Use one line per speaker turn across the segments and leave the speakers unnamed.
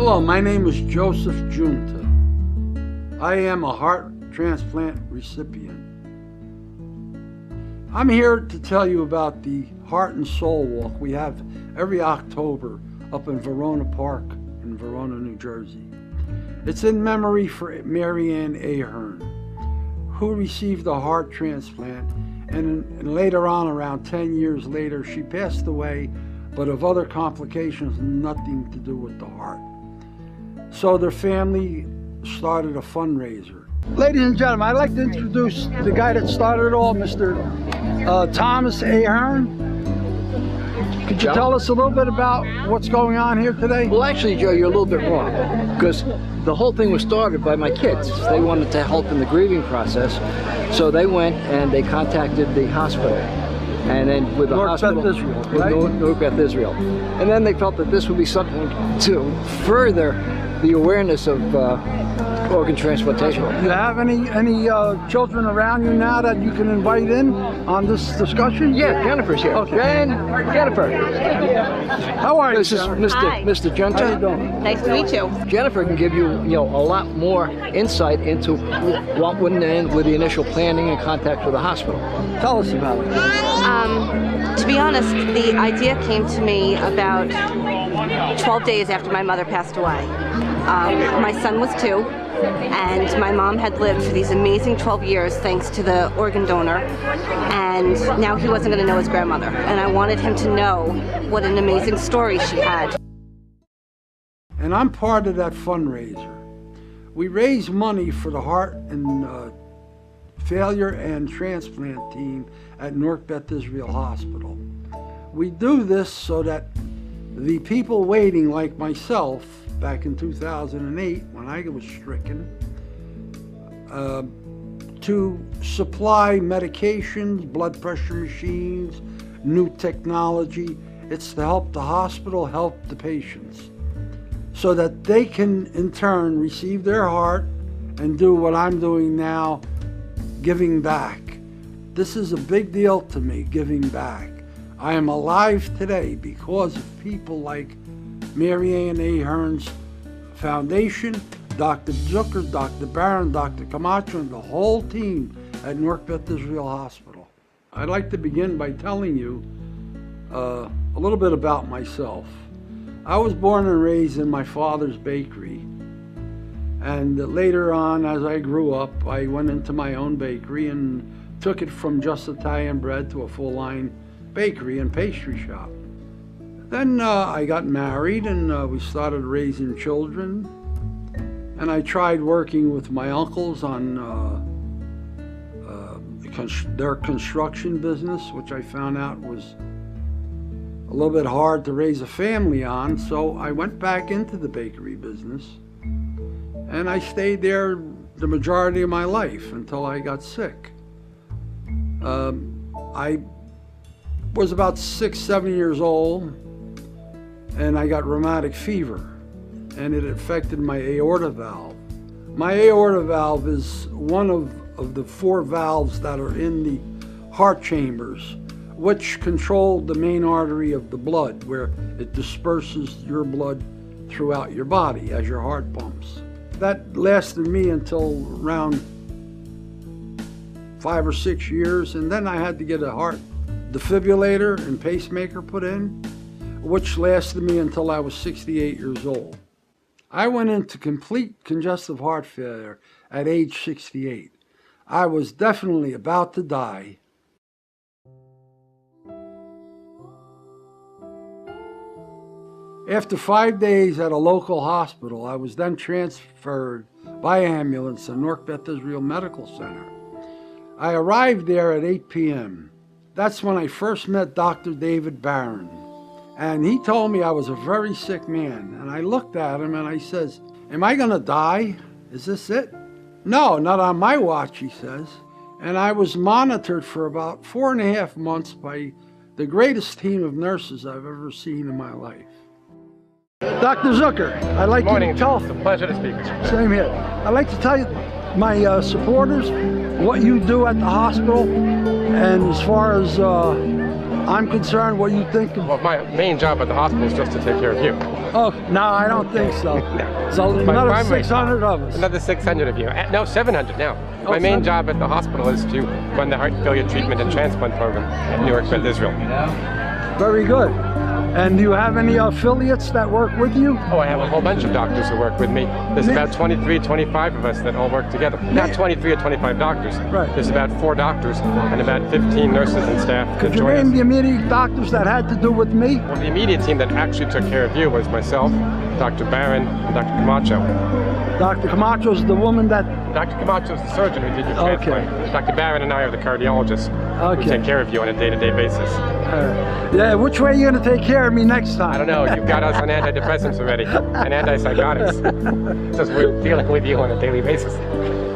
Hello, my name is Joseph Giunta. I am a heart transplant recipient. I'm here to tell you about the Heart and Soul Walk we have every October up in Verona Park in Verona, New Jersey. It's in memory for Mary Ann Ahern, who received a heart transplant, and later on, around 10 years later, she passed away, but of other complications, nothing to do with the heart. So their family started a fundraiser. Ladies and gentlemen, I'd like to introduce the guy that started it all, Mr. Thomas Ahern. Could you tell us a little bit about what's going on here today?
Well, actually, Joe, you're a little bit wrong, because the whole thing was started by my kids. They wanted to help in the grieving process, so they went and they contacted the hospital. And then with the hospital, North Beth Israel. And then they felt that this would be something to further the awareness of organ transplantation.
Do you have any children around you now that you can invite in on this discussion?
Yeah, Jennifer's here.
Okay.
Jennifer.
How are you?
This is Mr. Giunta.
How you doing?
Nice to meet you.
Jennifer can give you, a lot more insight into what went in with the initial planning and contact with the hospital.
Tell us about it.
To be honest, the idea came to me about 12 days after my mother passed away. My son was 2, and my mom had lived for these amazing 12 years thanks to the organ donor, and now he wasn't going to know his grandmother, and I wanted him to know what an amazing story she had.
And I'm part of that fundraiser. We raise money for the heart and failure and transplant team at North Beth Israel Hospital. We do this so that the people waiting, like myself, back in 2008 when I was stricken, to supply medications, blood pressure machines, new technology. It's to help the hospital help the patients so that they can in turn receive their heart and do what I'm doing now, giving back. This is a big deal to me, giving back. I am alive today because of people like Mary Ann Ahern's foundation, Dr. Zucker, Dr. Barron, Dr. Camacho, and the whole team at North Beth Israel Hospital. I'd like to begin by telling you a little bit about myself. I was born and raised in my father's bakery. And later on, as I grew up, I went into my own bakery and took it from just Italian bread to a full-line bakery and pastry shop. Then I got married and we started raising children. And I tried working with my uncles on their construction business, which I found out was a little bit hard to raise a family on. So I went back into the bakery business. And I stayed there the majority of my life until I got sick. I was about 6, 7 years old, and I got rheumatic fever, and it affected my aorta valve. My aorta valve is one of the 4 valves that are in the heart chambers, which control the main artery of the blood, where it disperses your blood throughout your body as your heart pumps. That lasted me until around 5 or 6 years, and then I had to get a heart defibrillator and pacemaker put in, which lasted me until I was 68 years old. I went into complete congestive heart failure at age 68. I was definitely about to die. After 5 days at a local hospital, I was then transferred by ambulance to North Beth Israel Medical Center. I arrived there at 8 p.m. That's when I first met Dr. David Barron. And he told me I was a very sick man. And I looked at him and I says, "Am I gonna die? Is this it?" "No, not on my watch," he says. And I was monitored for about 4.5 months by the greatest team of nurses I've ever seen in my life. Dr. Zucker, I'd like
Good morning.
you to tell...
It's a pleasure to speak with you.
Same here. I'd like to tell you, my supporters, what you do at the hospital, and as far as I'm concerned, what you think of...
Well, my main job at the hospital is just to take care of you.
Oh, no, I don't think so.
No.
So
My
another
primary
600 of us.
Another 600 of you. No, 700 now.
Oh,
My main
700.
job at the hospital is to run the heart failure treatment and transplant program at Newark, Beth Israel.
Very good. And do you have any affiliates that work with you?
Oh, I have a whole bunch of doctors who work with me. There's about 23, 25 of us that all work together. Not 23 or 25 doctors.
Right.
There's about 4 doctors and about 15 nurses and staff.
Could you name the immediate doctors that had to do with me?
Well, the immediate team that actually took care of you was myself, Dr. Barron, and Dr. Camacho.
Dr. Camacho's the woman that...
Dr. Camacho's the surgeon who did your transplant.
Okay.
Dr. Barron and I are the cardiologists who take care of you on a day-to-day basis.
Yeah, which way are you going to take care of me next time?
I don't know. You've got us on antidepressants already and antipsychotics. Just we're dealing with you on a daily basis.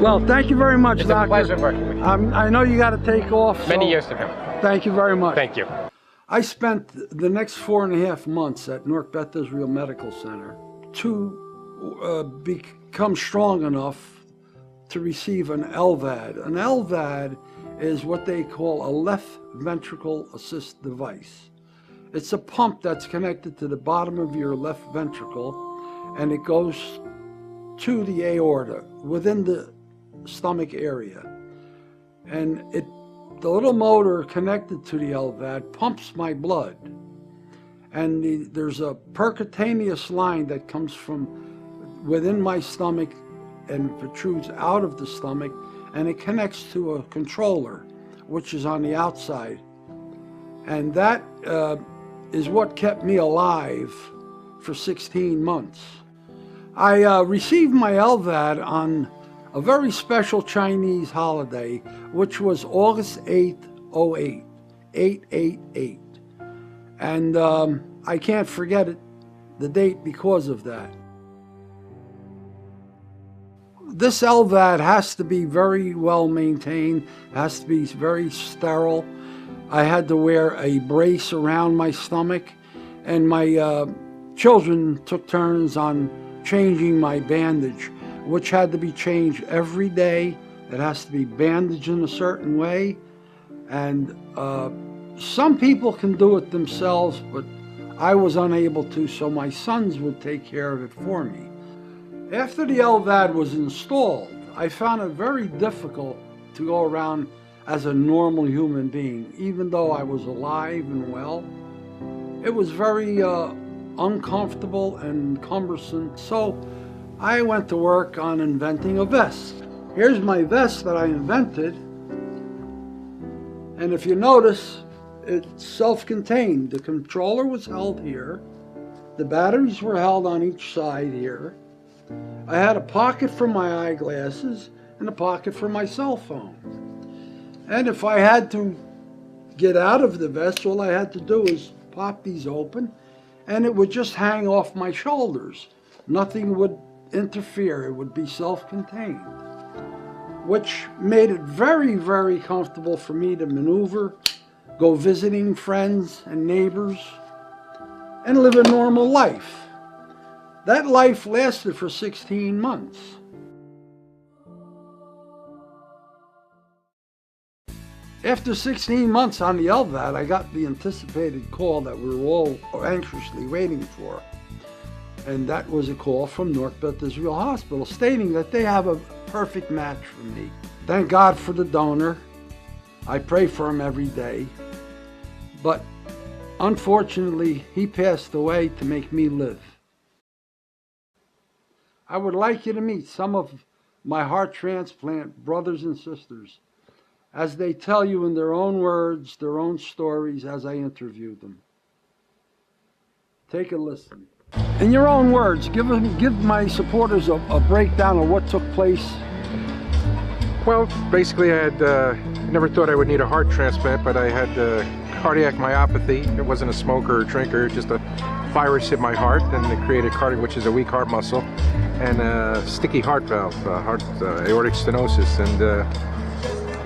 Well, thank you very much,
It's
Doctor.
a pleasure working with you.
I know you got to take off.
Many years to come.
Thank you very much.
Thank you.
I spent the next 4.5 months at Newark Beth Israel Medical Center to become strong enough to receive an LVAD. An LVAD is what they call a left ventricle assist device. It's a pump that's connected to the bottom of your left ventricle, and it goes to the aorta within the stomach area. And the little motor connected to the LVAD pumps my blood. And there's a percutaneous line that comes from within my stomach and protrudes out of the stomach, and it connects to a controller, which is on the outside. And that is what kept me alive for 16 months. I received my LVAD on a very special Chinese holiday, which was August 8th, 08, 888. And I can't forget it, the date, because of that. This LVAD has to be very well maintained, has to be very sterile. I had to wear a brace around my stomach, and my children took turns on changing my bandage, which had to be changed every day. It has to be bandaged in a certain way, and some people can do it themselves, but I was unable to, so my sons would take care of it for me. After the LVAD was installed, I found it very difficult to go around as a normal human being, even though I was alive and well. It was very uncomfortable and cumbersome, so I went to work on inventing a vest. Here's my vest that I invented, and if you notice, it's self-contained. The controller was held here, the batteries were held on each side here. I had a pocket for my eyeglasses and a pocket for my cell phone. And if I had to get out of the vest, all I had to do is pop these open, and it would just hang off my shoulders. Nothing would interfere. It would be self-contained, which made it very, very comfortable for me to maneuver, go visiting friends and neighbors, and live a normal life. That life lasted for 16 months. After 16 months on the LVAD, I got the anticipated call that we were all anxiously waiting for. And that was a call from Newark Beth Israel Hospital stating that they have a perfect match for me. Thank God for the donor. I pray for him every day. But unfortunately, he passed away to make me live. I would like you to meet some of my heart transplant brothers and sisters as they tell you in their own words, their own stories as I interview them. Take a listen. In your own words, give my supporters a breakdown of what took place.
Well, basically I had never thought I would need a heart transplant, but I had cardiac myopathy. It wasn't a smoker or drinker, just a virus hit my heart, and it created cardiac, which is a weak heart muscle, and a sticky heart valve, aortic stenosis, and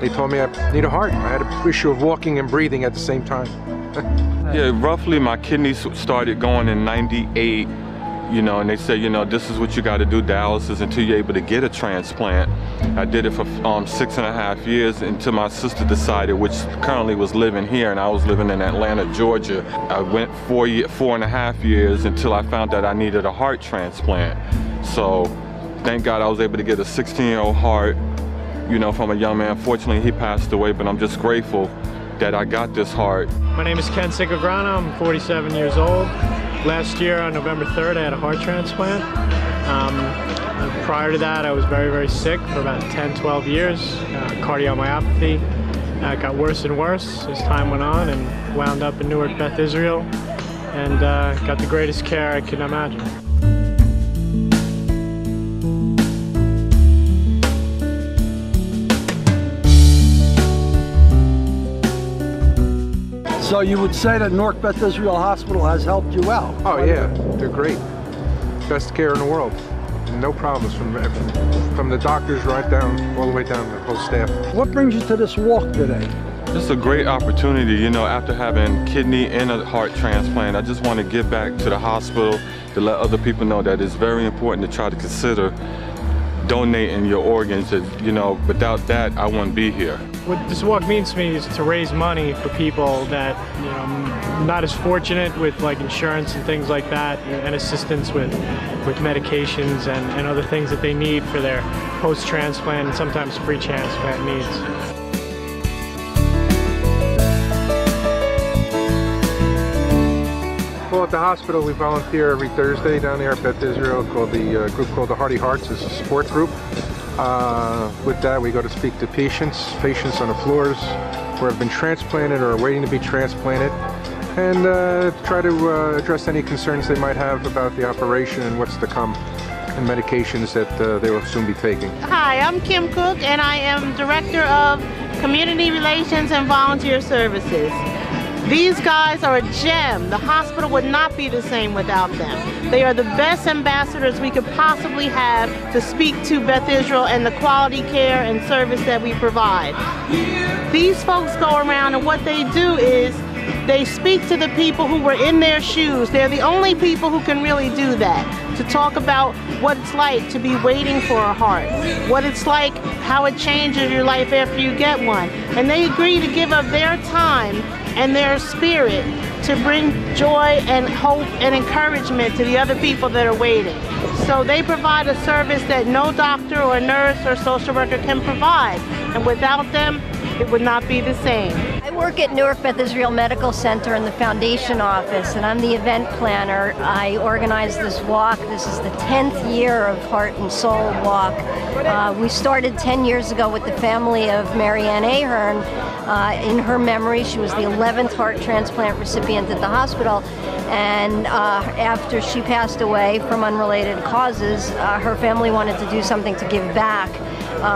they told me I need a heart. I had an issue of walking and breathing at the same time.
Yeah, roughly my kidneys started going in 98, you know, and they said, you know, this is what you got to do, dialysis, until you're able to get a transplant. I did it for 6.5 years until my sister decided, which currently was living here, and I was living in Atlanta, Georgia. I went 4.5 years until I found that I needed a heart transplant. So thank God I was able to get a 16-year-old heart, you know, from a young man. Fortunately, he passed away, but I'm just grateful that I got this heart.
My name is Ken Sicograno. I'm 47 years old. Last year on November 3rd, I had a heart transplant. Prior to that, I was very, very sick for about 10, 12 years. Cardiomyopathy. It got worse and worse as time went on, and wound up in Newark, Beth Israel, and got the greatest care I can imagine.
So you would say that Newark Beth Israel Hospital has helped you out?
Oh yeah, they're great. Best care in the world. No problems from the doctors right down, all the way down to the whole staff.
What brings you to this walk today?
It's a great opportunity, you know, after having kidney and a heart transplant. I just want to give back to the hospital to let other people know that it's very important to try to consider donating your organs. You know, without that, I wouldn't be here.
What this walk means to me is to raise money for people that, you know, not as fortunate with like insurance and things like that, and assistance with medications and other things that they need for their post-transplant and sometimes pre-transplant needs.
Well, at the hospital, we volunteer every Thursday down there at Beth Israel, called the group called the Hearty Hearts. It's a support group. With that, we go to speak to patients on the floors who have been transplanted or are waiting to be transplanted, and try to address any concerns they might have about the operation and what's to come, and medications that they will soon be taking.
Hi, I'm Kim Cook, and I am Director of Community Relations and Volunteer Services. These guys are a gem. The hospital would not be the same without them. They are the best ambassadors we could possibly have to speak to Beth Israel and the quality care and service that we provide. These folks go around, and what they do is they speak to the people who were in their shoes. They're the only people who can really do that, to talk about what it's like to be waiting for a heart, what it's like, how it changes your life after you get one. And they agree to give up their time and their spirit to bring joy and hope and encouragement to the other people that are waiting. So they provide a service that no doctor or nurse or social worker can provide. And without them, it would not be the same.
I work at Newark Beth Israel Medical Center in the Foundation office, and I'm the event planner. I organized this walk. This is the 10th year of Heart and Soul Walk. We started 10 years ago with the family of Marianne Ahern. In her memory, she was the 11th heart transplant recipient at the hospital, and after she passed away from unrelated causes, her family wanted to do something to give back.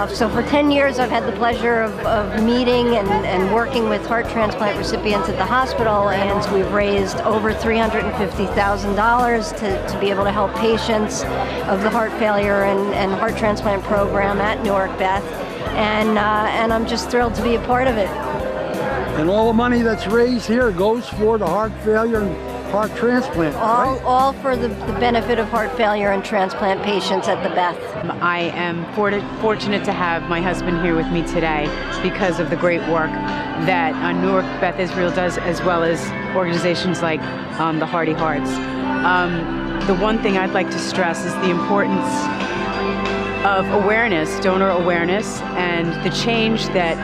So for 10 years I've had the pleasure of meeting and working with heart transplant recipients at the hospital, and we've raised over $350,000 to be able to help patients of the heart failure and heart transplant program at Newark Beth, and I'm just thrilled to be a part of it.
And all the money that's raised here goes for the heart failure and heart transplant, right?
All for the benefit of heart failure and transplant patients at the Beth.
I am fortunate to have my husband here with me today because of the great work that Newark Beth Israel does, as well as organizations like the Hearty Hearts. The one thing I'd like to stress is the importance of awareness, donor awareness, and the change that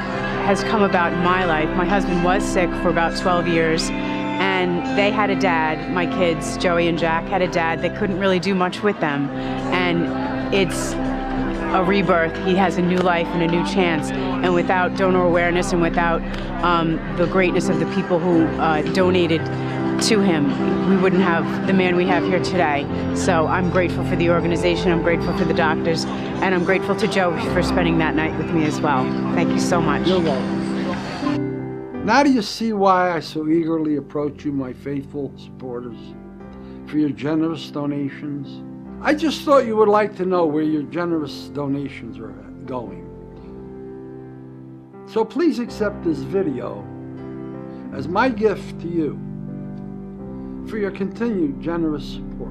has come about in my life. My husband was sick for about 12 years, and they had a dad, my kids, Joey and Jack, had a dad that couldn't really do much with them. And it's a rebirth. He has a new life and a new chance. And without donor awareness and without the greatness of the people who donated to him, we wouldn't have the man we have here today. So I'm grateful for the organization, I'm grateful for the doctors, and I'm grateful to Joe for spending that night with me as well. Thank you so much.
You're welcome. Now do you see why I so eagerly approach you, my faithful supporters, for your generous donations? I just thought you would like to know where your generous donations are going. So please accept this video as my gift to you for your continued generous support.